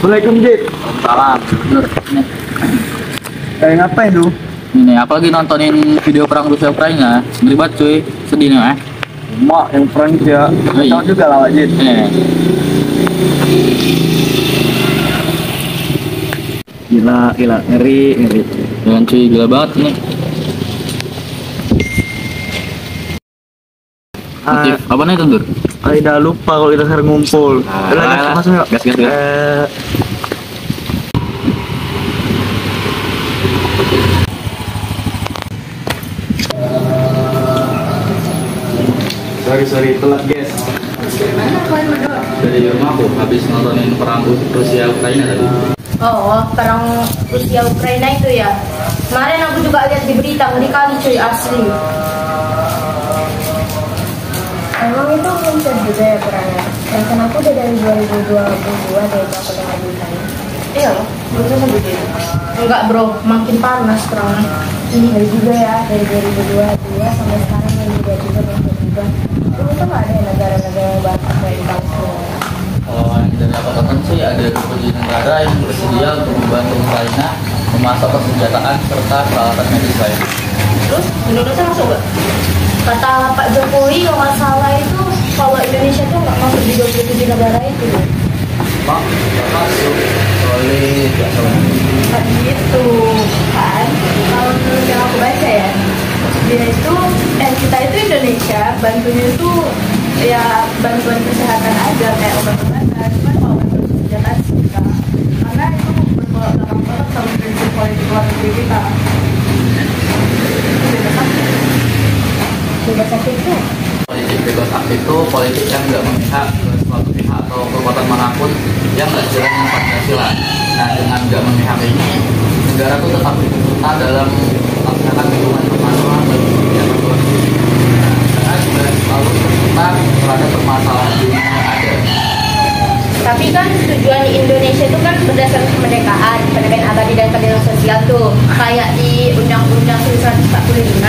Assalamualaikum Jit. Salam. Bener. Nih, Kayak ngapain lu? ini apalagi nontonin video perang Rusia Ukraina. Ngeri banget cuy. Sedih nih, Mak yang perang ya. Iya. Tahu juga lah Jit. Gila, ngeri. Jangan cuy, gila banget nih. Motif apa nih Dur? Udah lupa kalau kita sekarang ngumpul. Udah, masuk yuk. Gas. Sorry, telat guys. Dari rumah aku habis nontonin perang Rusia Ukraina tadi. Oh, perang Rusia Ukraina itu ya. Kemarin aku juga lihat di berita, ngeri kali cuy, asli. Emang itu muncul juga ya perangnya? Kan aku udah dari 2022 deh aku dengar beritanya. Iya loh, belum begitu. Enggak bro, makin panas perangnya. Ini dari juga ya, dari 2022 sampai sekarang yang juga juga. Itu tuh nggak ada ya negara-negara yang bahkan dari bangsa. Kalau yang dari apa tonton sih ada berbagai negara yang bersedia untuk membantu Ukraina memasok persenjataan serta peralatan medis lain. Terus Indonesia masuk gak? Kata Pak Jokowi kalau nggak salah itu kalau Indonesia tuh nggak masuk di 27 negara itu. Mak, nggak masuk. Solid, ya Kan gitu kan? Kalau menurut yang aku baca ya, dia itu kita itu Indonesia bantunya itu ya bantuan kesehatan aja kayak obat-obatan. Cuman kalau bantuan kesehatan kita karena itu bertolak belakang sama prinsip politik luar negeri kita. Bebas aktifnya. Politik bebas aktif itu politik yang nggak memihak ke suatu pihak atau kekuatan manapun yang nggak sejalan dengan Pancasila. Nah, dengan nggak memihak ini, negara itu tetap ikut serta dalam melaksanakan dukungan internasional bagi kebijakan luar negeri. Nah, negara juga selalu serta terhadap permasalahan dunia yang ada. Tapi kan tujuan di Indonesia itu kan berdasarkan kemerdekaan abadi dan keadilan sosial tuh kayak di Undang-Undang 1945.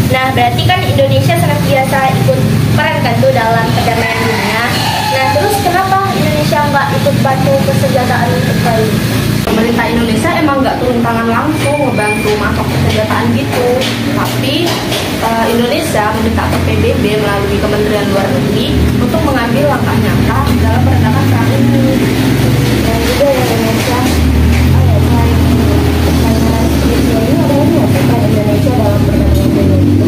Nah berarti kan Indonesia sangat biasa ikut peran kan tuh dalam perdamaian dunia. Nah terus kenapa Indonesia nggak ikut bantu persenjataan untuk Ukraina? Pemerintah Indonesia emang nggak turun tangan langsung membantu masuk persenjataan gitu, tapi Indonesia meminta ke PBB melalui Kementerian Luar Negeri untuk mengambil langkah nyata dalam meredakan perang ini. Dan juga Indonesia, Indonesia dalam perdamaian dunia.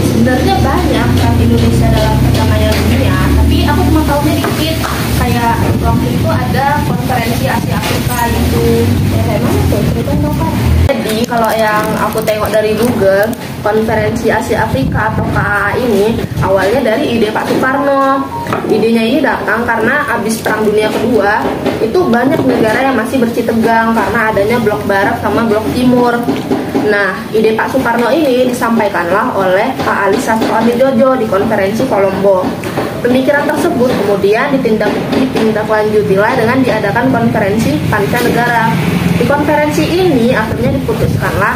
Sebenarnya banyak peran Indonesia dalam perdamaian dunia, tapi aku cuma tahunya dikit. Kayak waktu itu ada konferensi Asia Afrika itu. Ya kayak mana tuh? Ceritain dong kan. Jadi kalau yang aku tengok dari Google, konferensi Asia Afrika atau KAA ini awalnya dari ide Pak Soekarno. Idenya ini datang karena habis Perang Dunia Kedua itu banyak negara yang masih bersitegang karena adanya blok Barat sama blok Timur. Nah, ide Pak Soekarno ini disampaikanlah oleh Pak Ali Sastro-Atmojo di konferensi Kolombo. Pemikiran tersebut kemudian ditindaklanjutilah dengan diadakan konferensi Panca-Negara. Di konferensi ini akhirnya diputuskanlah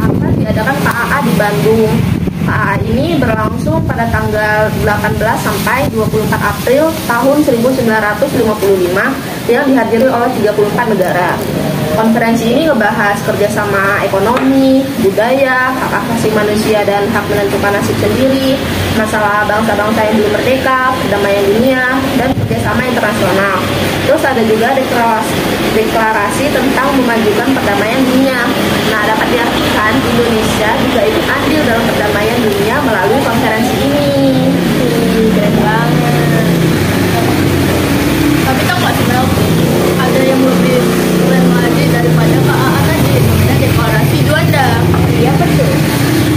akan diadakan KAA di Bandung. KAA ini berlangsung pada tanggal 18 sampai 24 April tahun 1955 yang dihadiri oleh 34 negara. Konferensi ini ngebahas kerjasama ekonomi, budaya, hak asasi manusia dan hak menentukan nasib sendiri, masalah bangsa-bangsa yang belum merdeka, perdamaian dunia, dan kerjasama internasional. Terus ada juga deklarasi tentang memajukan perdamaian dunia. Nah, dapat diartikan Indonesia juga ikut andil dalam perdamaian dunia melalui konferensi ini. Keren banget. Tapi tau gak sih Mel, ada yang lebih keren lagi daripada KAA tadi, namanya deklarasi Juanda. Iya betul.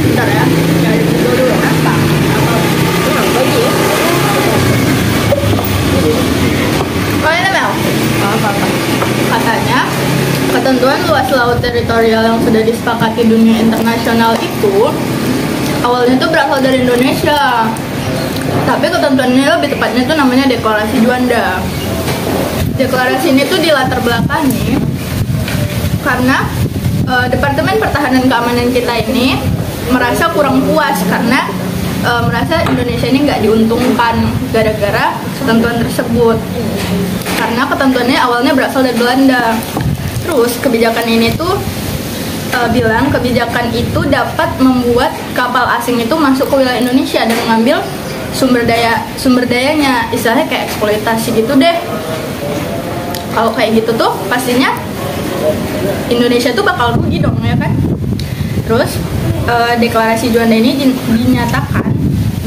Bentar ya, cari dulu apa? Bagi ya. Oh ini Mel, apa? Katanya ketentuan luas laut teritorial yang sudah disepakati dunia internasional itu awalnya itu berasal dari Indonesia. Tapi ketentuannya lebih tepatnya itu namanya deklarasi Juanda. Deklarasi ini tuh dilatar belakangi karena Departemen Pertahanan Keamanan kita ini merasa kurang puas karena merasa Indonesia ini nggak diuntungkan gara-gara ketentuan tersebut, karena ketentuannya awalnya berasal dari Belanda. Terus kebijakan ini tuh bilang kebijakan itu dapat membuat kapal asing itu masuk ke wilayah Indonesia dan mengambil sumber dayanya, istilahnya kayak eksploitasi gitu deh. Kalau kayak gitu tuh pastinya Indonesia tuh bakal rugi dong, ya kan? Terus deklarasi Juanda ini dinyatakan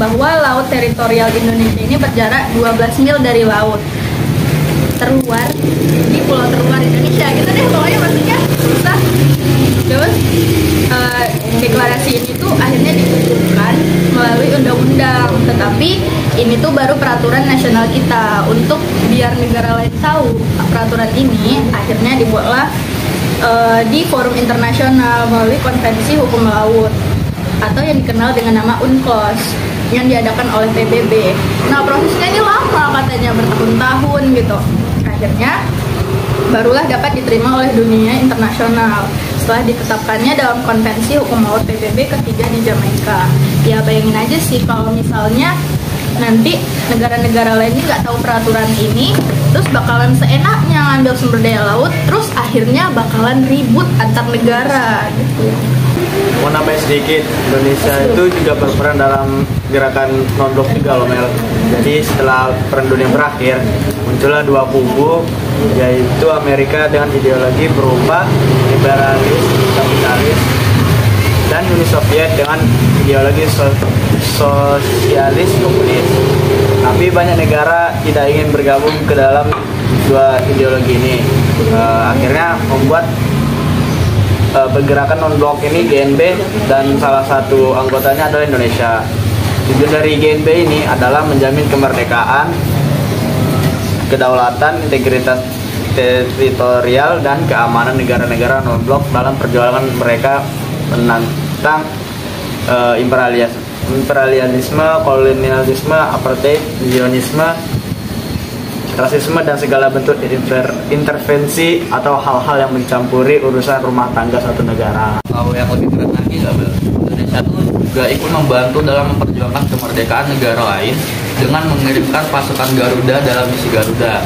bahwa laut teritorial Indonesia ini berjarak 12 mil dari laut terluar di pulau terluar Indonesia gitu deh, pokoknya maksudnya susah. Terus deklarasi ini tuh akhirnya ditentukan melalui undang-undang, tetapi ini tuh baru peraturan nasional kita. Untuk biar negara lain tahu peraturan ini, akhirnya dibuatlah di forum internasional melalui konvensi hukum laut atau yang dikenal dengan nama UNCLOS yang diadakan oleh PBB. Nah, prosesnya ini lama katanya, bertahun-tahun gitu. Akhirnya barulah dapat diterima oleh dunia internasional setelah ditetapkannya dalam konvensi hukum laut PBB ketiga di Jamaika. Ya bayangin aja sih kalau misalnya nanti negara-negara lainnya nggak tahu peraturan ini, terus bakalan seenaknya ngambil sumber daya laut, terus akhirnya bakalan ribut antar negara gitu. Mau nambahin sedikit, Indonesia itu juga berperan dalam gerakan non-blok juga loh Mel. Jadi setelah Perang Dunia berakhir, muncullah dua kubu, yaitu Amerika dengan ideologi berubah liberalis, kapitalis, dan Uni Soviet dengan ideologi sosialis komunis. Tapi banyak negara tidak ingin bergabung ke dalam dua ideologi ini. Akhirnya membuat pergerakan non-blok ini GNB, dan salah satu anggotanya adalah Indonesia. Tujuan dari GNB ini adalah menjamin kemerdekaan, kedaulatan, integritas teritorial, dan keamanan negara-negara non-blok dalam perjuangan mereka menantang imperialisme, kolonialisme, apartheid, zionisme, rasisme, dan segala bentuk intervensi atau hal-hal yang mencampuri urusan rumah tangga suatu negara. Kalau yang lebih keren lagi, Indonesia tuh juga ikut membantu dalam memperjuangkan kemerdekaan negara lain dengan mengirimkan pasukan Garuda dalam misi Garuda.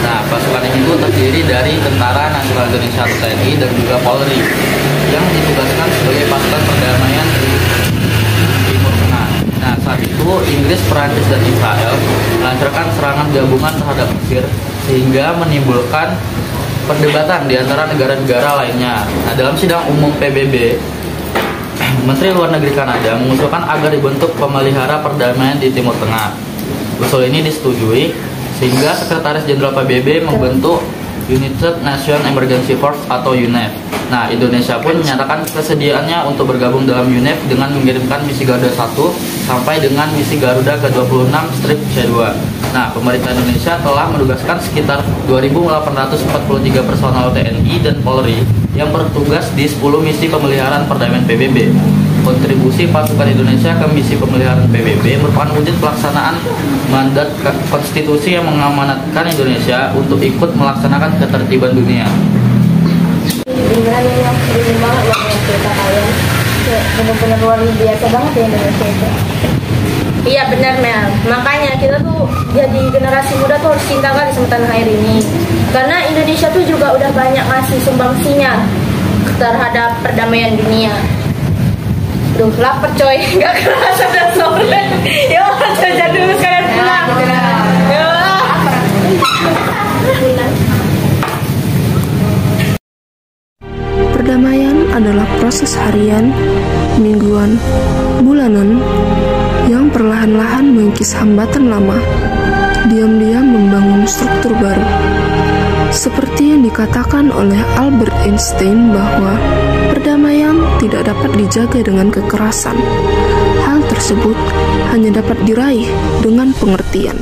Nah, pasukan ini tuh terdiri dari Tentara Nasional Indonesia atau TNI dan juga Polri yang ditugaskan sebagai pasukan perdamaian di Timur Tengah. Nah, saat itu Inggris, Perancis, dan Israel melancarkan serangan gabungan terhadap Mesir sehingga menimbulkan perdebatan di antara negara-negara lainnya. Nah, dalam sidang umum PBB, Menteri Luar Negeri Kanada mengusulkan agar dibentuk pemelihara perdamaian di Timur Tengah. Usul ini disetujui sehingga Sekretaris Jenderal PBB membentuk United Nations Emergency Force atau UNEF. Nah, Indonesia pun menyatakan kesediaannya untuk bergabung dalam UNEF dengan mengirimkan misi Garuda 1 sampai dengan misi Garuda ke-26-C2. Nah, pemerintah Indonesia telah menugaskan sekitar 2.843 personel TNI dan Polri yang bertugas di 10 misi pemeliharaan perdamaian PBB. Kontribusi pasukan Indonesia ke misi pemeliharaan PBB merupakan wujud pelaksanaan mandat konstitusi yang mengamanatkan Indonesia untuk ikut melaksanakan ketertiban dunia. Beneran ini aku seru banget loh cerita kalian. Bener-bener luar biasa banget ya Indonesia itu. Iya benar Mel, makanya kita tuh jadi generasi muda tuh harus cinta kali sama tanah air ini. Karena Indonesia tuh juga udah banyak ngasih sumbangsinya terhadap perdamaian dunia. Duh, lapar coy, gak kerasa udah sore. Yuk, jajan dulu sekalian pulang. Perdamaian adalah proses harian, mingguan, bulanan yang perlahan-lahan mengikis hambatan lama, diam-diam membangun struktur baru. Seperti yang dikatakan oleh Albert Einstein bahwa perdamaian tidak dapat dijaga dengan kekerasan. Hal tersebut hanya dapat diraih dengan pengertian.